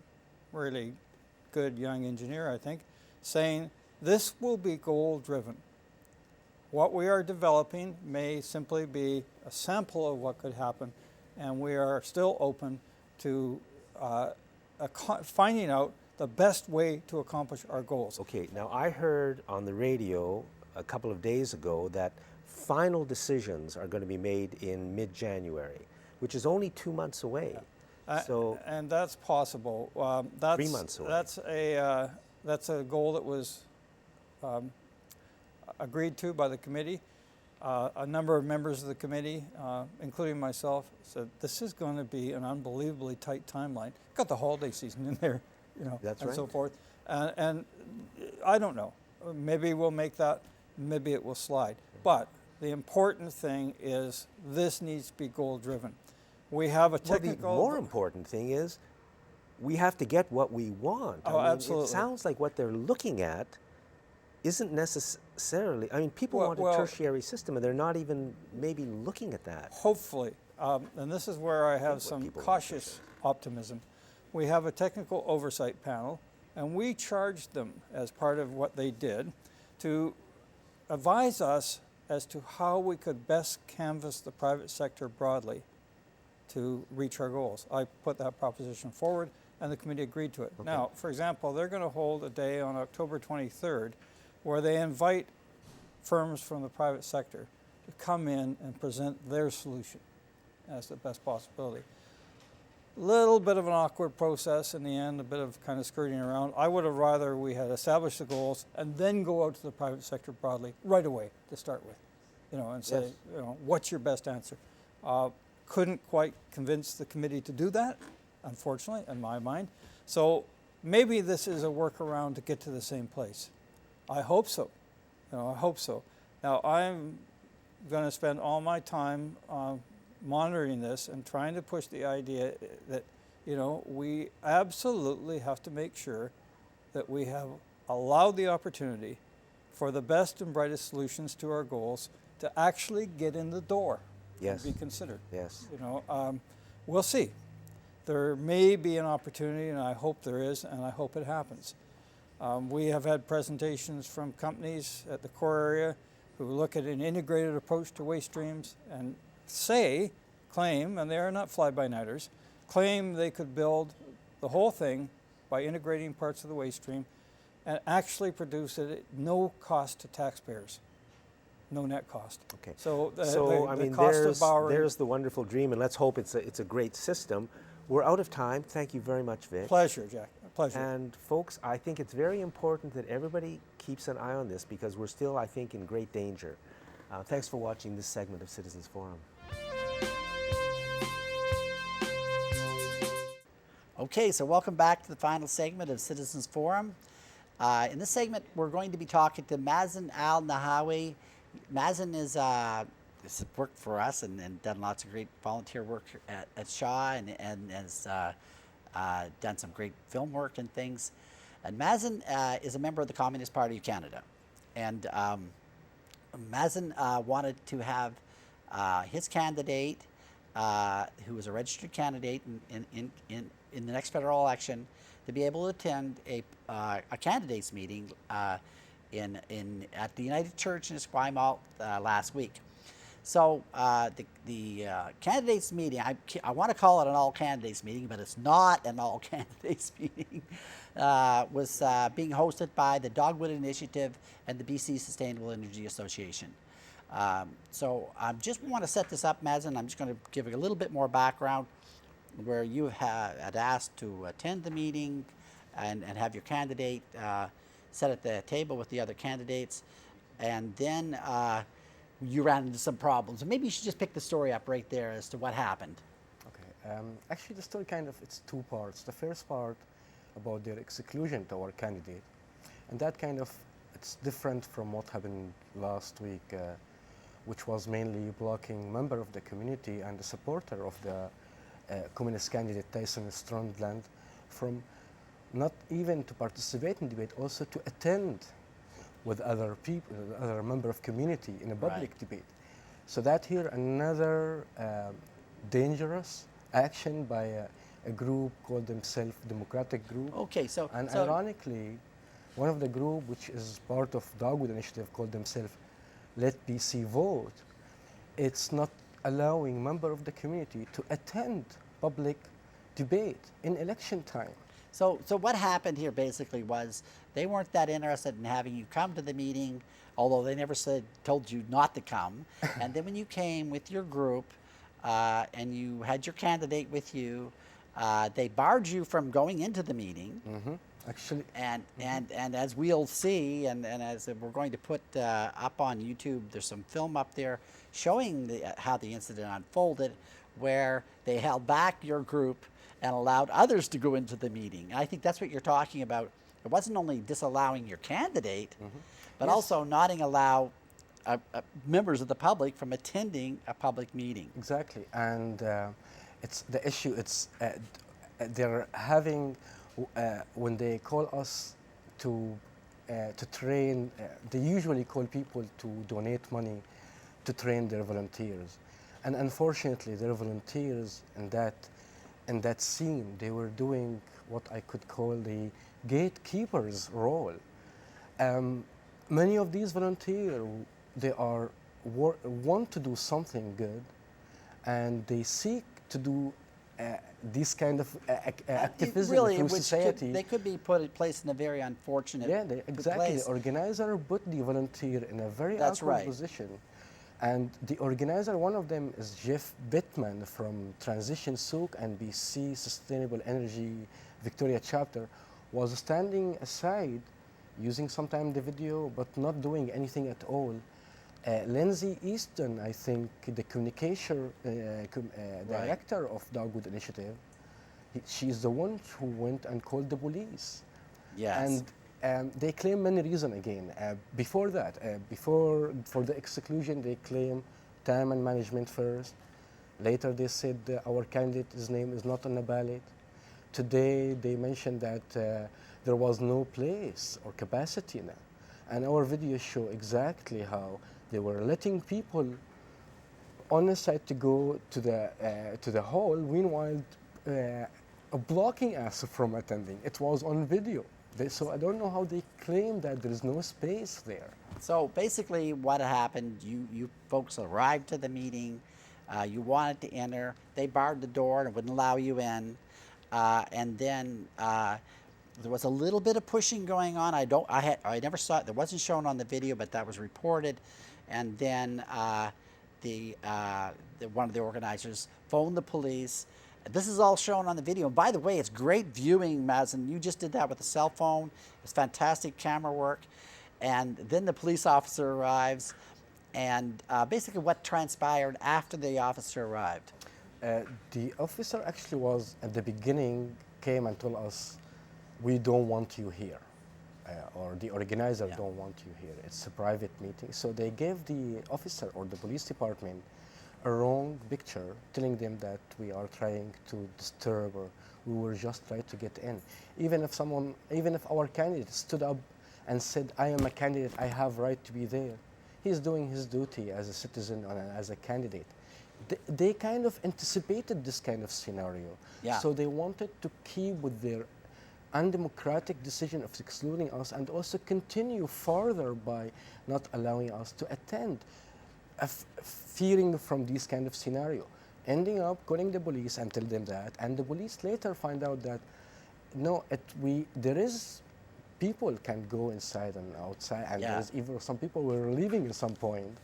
really good young engineer, I think, saying this will be goal-driven. What we are developing may simply be a sample of what could happen, and we are still open to finding out the best way to accomplish our goals. Okay, now I heard on the radio a couple of days ago that final decisions are going to be made in mid-January, which is only 2 months away. And that's possible. 3 months away. That's a goal that was agreed to by the committee. A number of members of the committee, including myself, said this is going to be an unbelievably tight timeline. Got the holiday season in there, That's and right. so forth. And I don't know. Maybe we'll make that. Maybe it will slide. But the important thing is this needs to be goal-driven. We have a technical. Well, the more important thing is we have to get what we want. Oh, absolutely. It sounds like what they're looking at isn't necessarily, people want a tertiary system and they're not even maybe looking at that. Hopefully, and this is where I have some cautious optimism. We have a technical oversight panel, and we charged them as part of what they did to advise us as to how we could best canvass the private sector broadly to reach our goals. I put that proposition forward, and the committee agreed to it. Okay. Now, for example, they're going to hold a day on October 23rd where they invite firms from the private sector to come in and present their solution as the best possibility. Little bit of an awkward process in the end, a bit of kind of skirting around. I would have rather we had established the goals and then go out to the private sector broadly right away to start with, and say, Yes. what's your best answer? Couldn't quite convince the committee to do that, unfortunately, in my mind. So maybe this is a workaround to get to the same place. I hope so. I hope so. Now, I'm going to spend all my time monitoring this and trying to push the idea that, we absolutely have to make sure that we have allowed the opportunity for the best and brightest solutions to our goals to actually get in the door Yes. and be considered. Yes. We'll see. There may be an opportunity, and I hope there is, and I hope it happens. We have had presentations from companies at the core area who look at an integrated approach to waste streams and claim, and they are not fly-by-nighters, claim they could build the whole thing by integrating parts of the waste stream and actually produce it at no cost to taxpayers, no net cost. Okay. So the cost there's, of borrowing. there's the wonderful dream, and let's hope it's a great system. We're out of time. Thank you very much, Vic. Pleasure, Jack. Pleasure. And folks, I think it's very important that everybody keeps an eye on this because we're still, I think, in great danger. Thanks for watching this segment of Citizens Forum. Okay, so welcome back to the final segment of Citizens Forum. In this segment, we're going to be talking to Mazin Al Nahawi. Mazin has worked for us and done lots of great volunteer work at Shaw and has done some great film work and things. And Mazin is a member of the Communist Party of Canada. And Mazin wanted to have his candidate, who was a registered candidate in the next federal election, to be able to attend a candidates meeting at the United Church in Esquimalt last week. So the candidates meeting, I want to call it an all candidates meeting, but it's not an all candidates meeting, was being hosted by the Dogwood Initiative and the BC Sustainable Energy Association. So I just want to set this up, Mazin. I'm just going to give a little bit more background where you had asked to attend the meeting and have your candidate sit at the table with the other candidates. And then you ran into some problems. And maybe you should just pick the story up right there as to what happened. Okay. Actually, the story it's two parts. The first part about their exclusion to our candidate. And that it's different from what happened last week, which was mainly blocking member of the community and the supporter of the communist candidate Tyson Strandland from not even to participate in debate, also to attend with other people, other member of community in a public debate. So that here another dangerous action by a group called themselves Democratic Group. Okay, so ironically, one of the group which is part of Dogwood Initiative called themselves Let BC Vote, it's not allowing member of the community to attend public debate in election time. So what happened here basically was they weren't that interested in having you come to the meeting, although they never told you not to come. And then when you came with your group and you had your candidate with you, they barred you from going into the meeting. Mm-hmm. Actually, and as we'll see, and as we're going to put up on YouTube, there's some film up there showing how the incident unfolded, where they held back your group and allowed others to go into the meeting. And I think that's what you're talking about. It wasn't only disallowing your candidate, but also not allow members of the public from attending a public meeting. Exactly, and it's the issue. It's they're having when they call us to train. They usually call people to donate money to train their volunteers, and unfortunately, their volunteers in that scene, they were doing what I could call the gatekeeper's role. Many of these volunteers, they want to do something good, and they seek to do this kind of activism really, through society. They could be placed in a very unfortunate exactly. place. The organizer put the volunteer in a very That's awkward right. position, And the organizer, one of them is Jeff Bittman from Transition Souk and BC Sustainable Energy Victoria chapter, was standing aside using sometime the video but not doing anything at all. Lindsay Easton, I think, the communication director of Dogwood Initiative, she's the one who went and called the police. Yes. And they claim many reasons again. Before that, for the exclusion, they claim time and management first. Later, they said our candidate's name is not on the ballot. Today, they mentioned that there was no place or capacity now. And our videos show exactly how they were letting people on the side to go to the hall, meanwhile blocking us from attending. It was on video. So I don't know how they claim that there is no space there. So basically what happened, you folks arrived to the meeting, you wanted to enter, they barred the door and wouldn't allow you in, and then there was a little bit of pushing going on. I never saw it, it wasn't shown on the video, but that was reported, and then one of the organizers phoned the police. This is all shown on the video. And by the way, it's great viewing, Mazin. You just did that with a cell phone. It's fantastic camera work. And then the police officer arrives. And basically what transpired after the officer arrived? The officer actually was, at the beginning, came and told us, we don't want you here. Or the organizer don't want you here. It's a private meeting. So they gave the officer or the police department a wrong picture, telling them that we are trying to disturb or we were just trying to get in. Even if our candidate stood up and said, I am a candidate, I have right to be there, he's doing his duty as a citizen and as a candidate. They kind of anticipated this kind of scenario. Yeah. So they wanted to keep with their undemocratic decision of excluding us and also continue further by not allowing us to attend. Fearing from this kind of scenario, ending up calling the police and tell them that, and the police later find out that no, there is people can go inside and outside, and there's even some people were leaving at some point.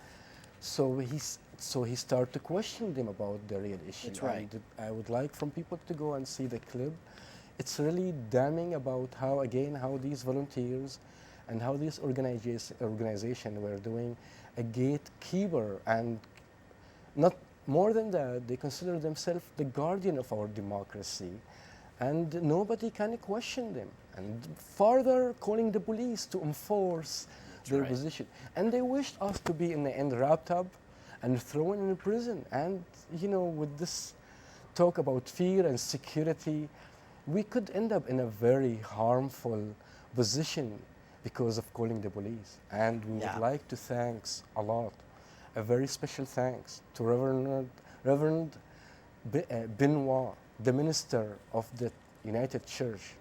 So he started to question them about the real issue. That's right. And I would like from people to go and see the clip. It's really damning about how these volunteers and how this organization were doing a gatekeeper, and not more than that, they consider themselves the guardian of our democracy, and nobody can question them. And further calling the police to enforce their position. And they wished us to be in the end wrapped up and thrown in prison. And with this talk about fear and security, we could end up in a very harmful position because of calling the police. And we would like to thank a lot, a very special thanks to Reverend Benoit, the minister of the United Church.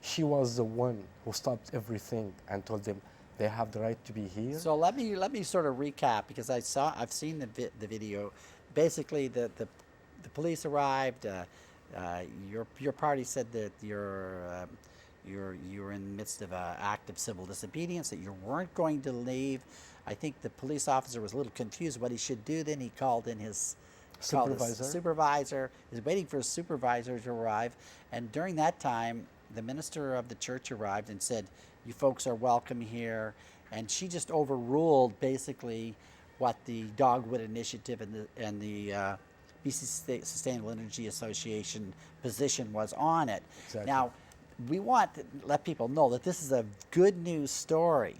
She was the one who stopped everything and told them they have the right to be here. So let me sort of recap, because I've seen the video. Basically, the police arrived. Your party said that you were in the midst of an act of civil disobedience, that you weren't going to leave. I think the police officer was a little confused what he should do. Then he called in his supervisor. He's waiting for his supervisor to arrive. And during that time, the minister of the church arrived and said, you folks are welcome here. And she just overruled basically what the Dogwood Initiative and the BC Sustainable Energy Association position was on it. Exactly. Now, we want to let people know that this is a good news story.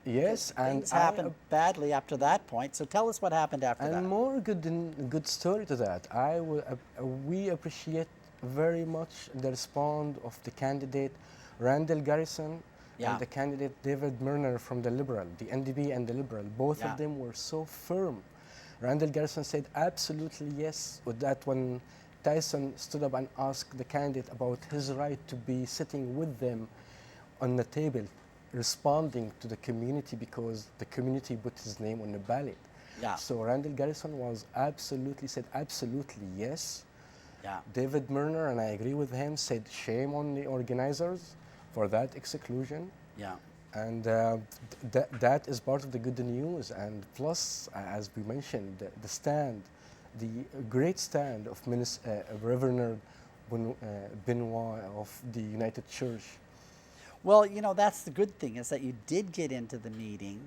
Yes, and things happened badly up to that point. So tell us what happened after that. And more good story to that. We appreciate very much the response of the candidate Randall Garrison and the candidate David Murner from the Liberal, the NDP and the Liberal. Both of them were so firm. Randall Garrison said absolutely yes with that when Tyson stood up and asked the candidate about his right to be sitting with them on the table, responding to the community because the community put his name on the ballot. Yeah. So Randall Garrison said absolutely yes. Yeah. David Murner, and I agree with him, said shame on the organizers for that exclusion. Yeah. And that is part of the good news. And plus, as we mentioned, the great stand of Reverend Benoit of the United Church. Well, you know, that's the good thing, is that you did get into the meeting,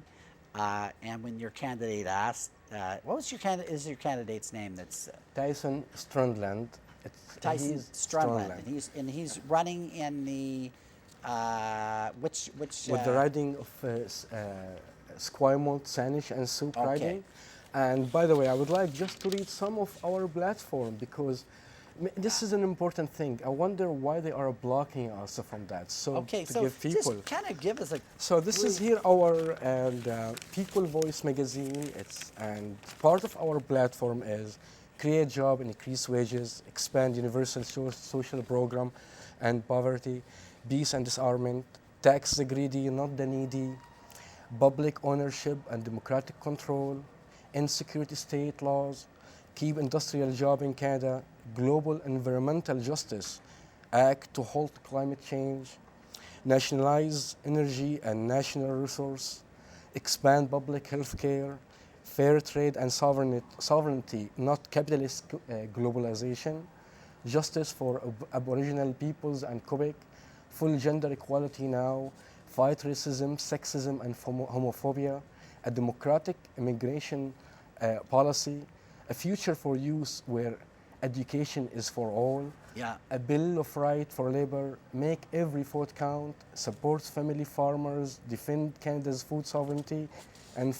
and when your candidate asked, what was your candidate's name? That's Tyson Strandland. Tyson He's Strandland, and he's running in the which with the riding of Squimalt, Sanish, and Soup Okay. riding. And by the way, I would like just to read some of our platform, because this is an important thing. I wonder why they are blocking us from that. So Okay, to so give people. just kind of give us a So this is here our People Voice magazine. And part of our platform is create job and increase wages, expand universal social program and poverty, peace and disarmament, tax the greedy, not the needy, public ownership and democratic control, insecurity state laws, keep industrial job in Canada, global environmental justice, act to halt climate change, nationalize energy and national resource, expand public health care, fair trade and sovereignty, not capitalist globalization, justice for Aboriginal peoples and Quebec, full gender equality now, fight racism, sexism and homophobia, a democratic immigration policy, a future for youth where education is for all, yeah. a bill of right for labor, make every vote count, supports family farmers, defend Canada's food sovereignty, and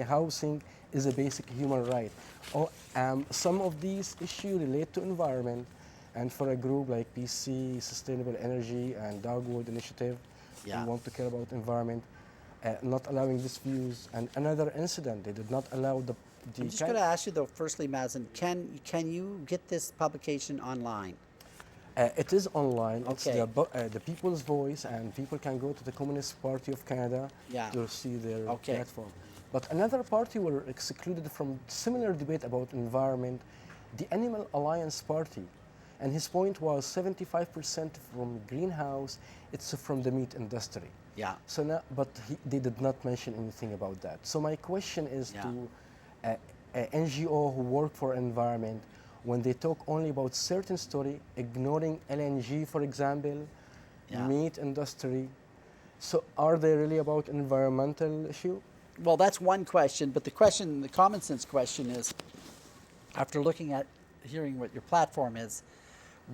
housing is a basic human right. Some of these issues relate to environment, and for a group like PC, Sustainable Energy, and Dogwood Initiative, Yeah. we want to care about environment, not allowing these views. And another incident, they did not allow the I'm just going to ask you though, firstly, Mazin, can you get this publication online? It is online. Okay. It's the People's Voice, and people can go to the Communist Party of Canada Yeah. to see their Okay. platform. But another party were excluded from similar debate about environment, the Animal Alliance Party. And his point was 75% from greenhouse, it's from the meat industry. Yeah. So now, but they did not mention anything about that. So my question is Yeah. to NGO who work for environment, when they talk only about certain story, ignoring LNG, for example, Yeah. meat industry. So are they really about environmental issue? Well, that's one question, but the common sense question is, after hearing what your platform is,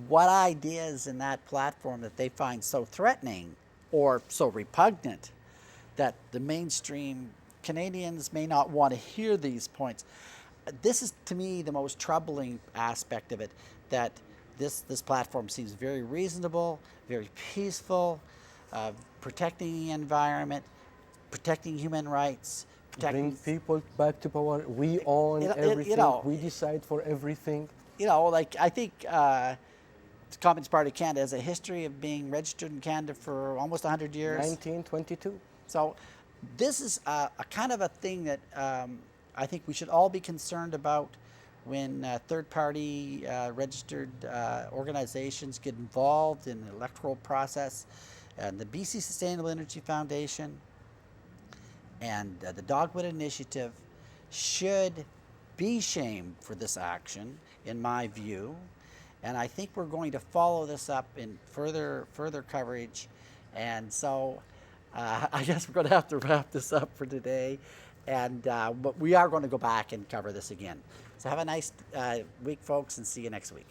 what ideas in that platform that they find so threatening or so repugnant that the mainstream Canadians may not want to hear these points. This is, to me, the most troubling aspect of it, that this platform seems very reasonable, very peaceful, protecting the environment, protecting human rites, protecting... Bring people back to power. We own everything. We decide for everything. You know, like, I think the Communist Party of Canada has a history of being registered in Canada for almost 100 years. 1922. So this is a kind of a thing that I think we should all be concerned about when third-party registered organizations get involved in the electoral process. And the BC Sustainable Energy Foundation and the Dogwood Initiative should be shamed for this action, in my view. And I think we're going to follow this up in further coverage. And so I guess we're going to have to wrap this up for today. And but we are going to go back and cover this again. So have a nice week, folks, and see you next week.